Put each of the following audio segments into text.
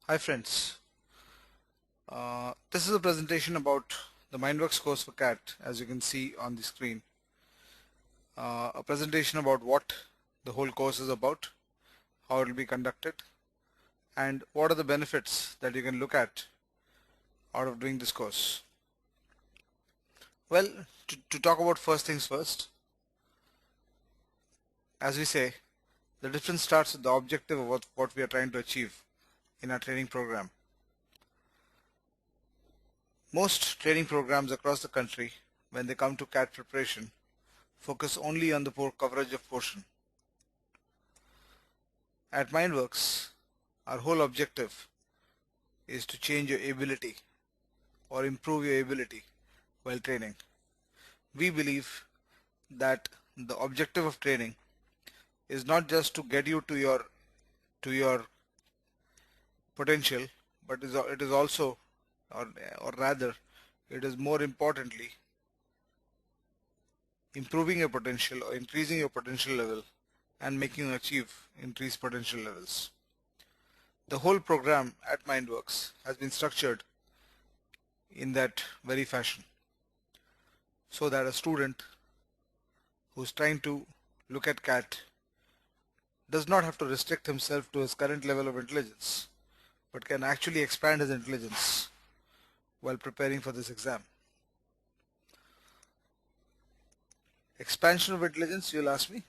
Hi friends, this is a presentation about the MindWorks course for CAT, as you can see on the screen. A presentation about what the whole course is about, how it will be conducted, and what are the benefits that you can look at out of doing this course. Well, to talk about first things first, as we say, the difference starts with the objective of what we are trying to achieve in our training program. Most training programs across the country, when they come to CAT preparation, focus only on the coverage of portion. At MindWorks, our whole objective is to change your ability or improve your ability while training. We believe that the objective of training is not just to get you to your potential, but it is also, or rather, it is more importantly improving your potential or increasing your potential level and making you achieve increased potential levels. The whole program at MindWorks has been structured in that very fashion, so that a student who's trying to look at CAT does not have to restrict himself to his current level of intelligence, but can actually expand his intelligence while preparing for this exam. Expansion of intelligence, you'll ask me?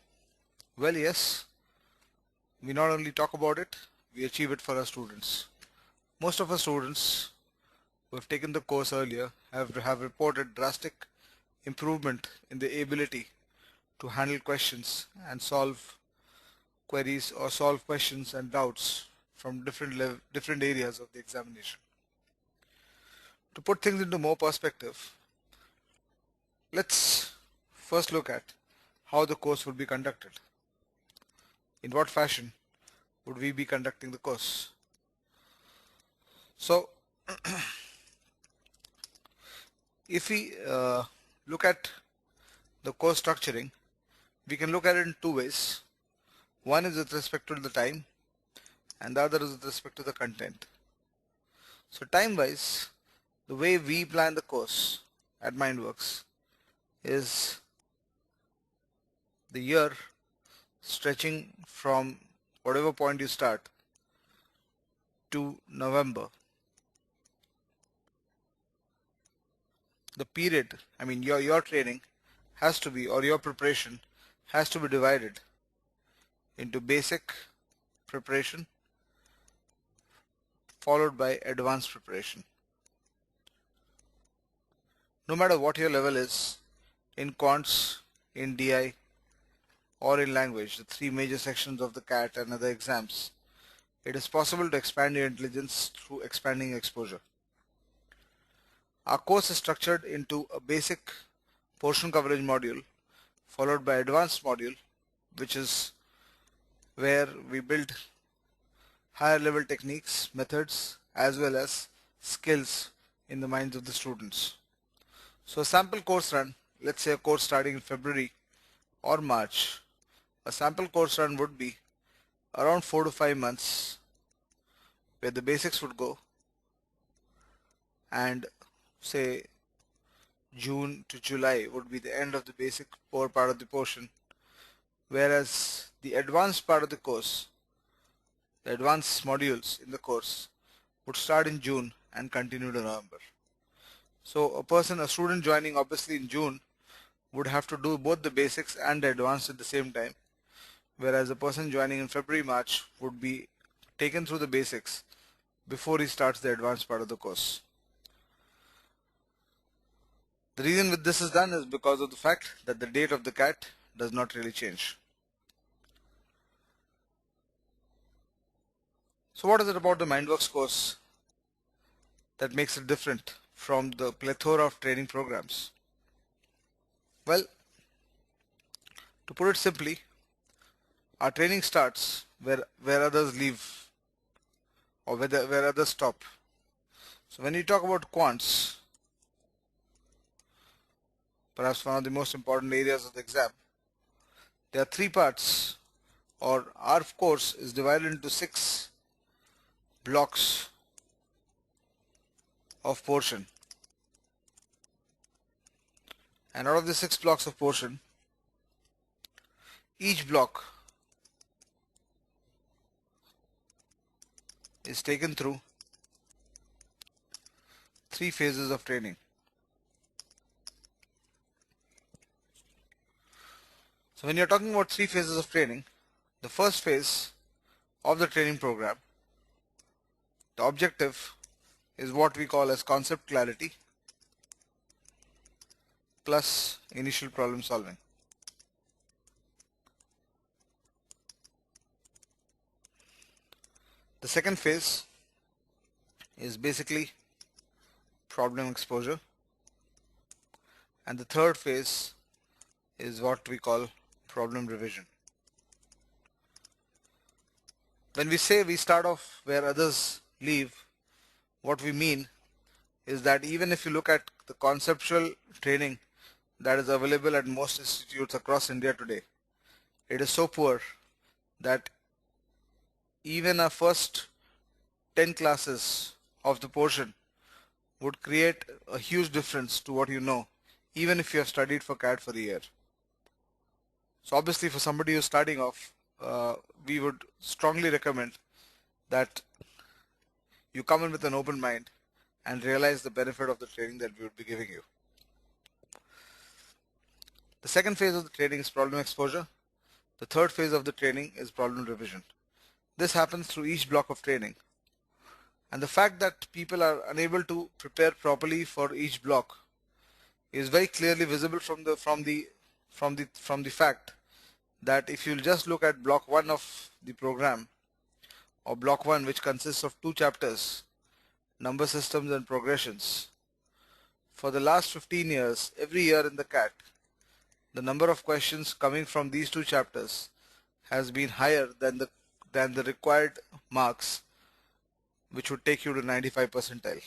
Well, yes, we not only talk about it, we achieve it for our students. Most of our students who have taken the course earlier have reported drastic improvement in the ability to handle questions and solve queries or solve questions and doubts from different areas of the examination. To put things into more perspective, let's first look at how the course would be conducted. In what fashion would we be conducting the course? So, if we look at the course structuring, we can look at it in two ways. One is with respect to the time, and the other is with respect to the content. So time-wise, the way we plan the course at MindWorks is the year stretching from whatever point you start to November. The period, your training has to be, or your preparation has to be divided into basic preparation followed by advanced preparation. No matter what your level is, in quants, in DI, or in language, the three major sections of the CAT and other exams, it is possible to expand your intelligence through expanding exposure. Our course is structured into a basic portion coverage module followed by advanced module, which is where we build higher level techniques, methods, as well as skills in the minds of the students. So a sample course run, let's say a course starting in February or March, a sample course run would be around 4 to 5 months, where the basics would go, and say June to July would be the end of the basic core part of the portion, whereas the advanced part of the course, the advanced modules in the course, would start in June and continue to November. So a student joining obviously in June would have to do both the basics and the advanced at the same time, whereas a person joining in February, March would be taken through the basics before he starts the advanced part of the course. The reason with this is done is because of the fact that the date of the CAT does not really change. So what is it about the MindWorks course that makes it different from the plethora of training programs? Well, to put it simply, our training starts where others leave, or where others stop. So when you talk about quants, perhaps one of the most important areas of the exam, there are three parts, or our course is divided into 6 blocks of portion, and out of the 6 blocks of portion, each block is taken through 3 phases of training. So when you're talking about 3 phases of training, the first phase of the training program, the objective is what we call as concept clarity plus initial problem solving. The second phase is basically problem exposure, and the third phase is what we call problem revision. When we say we start off where others leave, what we mean is that even if you look at the conceptual training that is available at most institutes across India today, it is so poor that even our first 10 classes of the portion would create a huge difference to what you know, even if you have studied for CAD for a year. So obviously for somebody who's starting off, we would strongly recommend that you come in with an open mind and realize the benefit of the training that we would be giving you. The second phase of the training is problem exposure. The third phase of the training is problem revision. This happens through each block of training. And the fact that people are unable to prepare properly for each block is very clearly visible from the fact that if you just look at block 1 of the program, or block 1, which consists of 2 chapters, number systems and progressions, for the last 15 years, every year in the CAT, the number of questions coming from these 2 chapters has been higher than the required marks, which would take you to 95 percentile.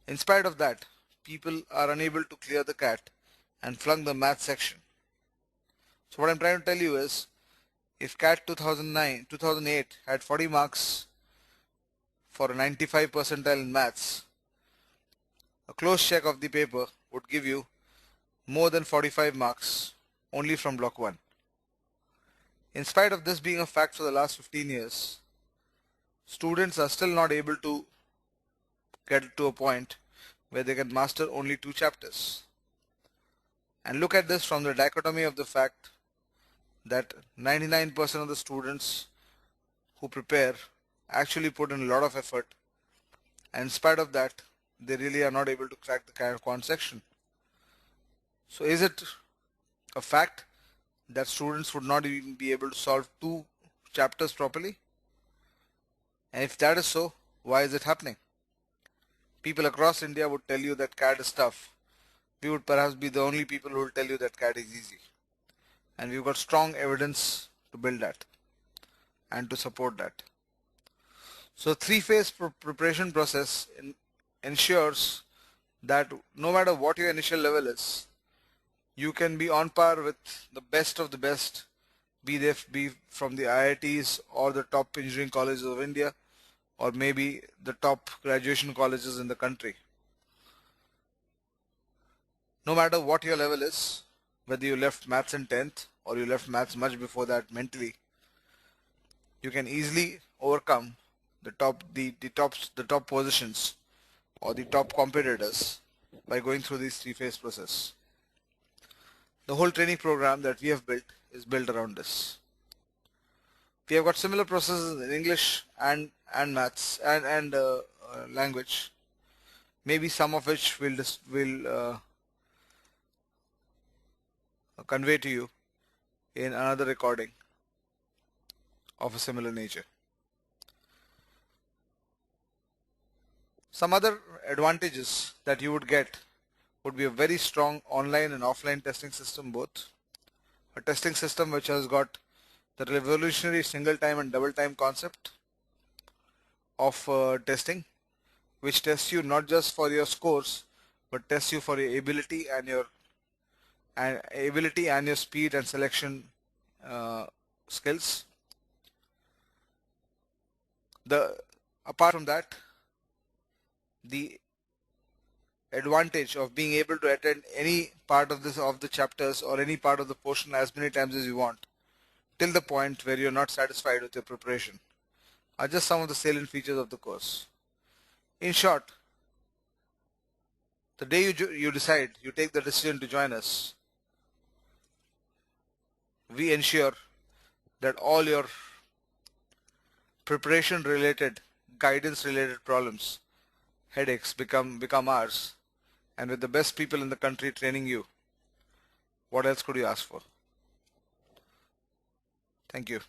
In spite of that, people are unable to clear the CAT and flunk the math section. So what I'm trying to tell you is, if CAT 2008 had 40 marks for a 95 percentile in maths, a close check of the paper would give you more than 45 marks only from block 1. In spite of this being a fact for the last 15 years, students are still not able to get to a point where they can master only 2 chapters. And look at this from the dichotomy of the fact that 99% of the students who prepare actually put in a lot of effort, and in spite of that, they really are not able to crack the quant section. So is it a fact that students would not even be able to solve 2 chapters properly? And if that is so, why is it happening? People across India would tell you that CAD is tough. We would perhaps be the only people who will tell you that CAD is easy. And we've got strong evidence to build that and to support that. So 3-phase preparation process ensures that no matter what your initial level is, you can be on par with the best of the best, be they be from the IITs or the top engineering colleges of India, or maybe the top graduation colleges in the country. No matter what your level is, whether you left maths in 10th or you left maths much before that mentally, you can easily overcome the top positions or the top competitors by going through this 3-phase process. The whole training program that we have built is built around this. We have got similar processes in English and maths and language, maybe some of which will convey to you in another recording of a similar nature. Some other advantages that you would get would be a very strong online and offline testing system both. A testing system which has got the revolutionary single time and double time concept of testing, which tests you not just for your scores but tests you for your ability and your speed and selection skills. The Apart from that, the advantage of being able to attend any part of the chapters or any part of the portion as many times as you want till the point where you're not satisfied with your preparation are just some of the salient features of the course. In short, the day you decide, you take the decision to join us, we ensure that all your preparation related, guidance related problems, headaches become ours, and with the best people in the country training you, what else could you ask for? Thank you.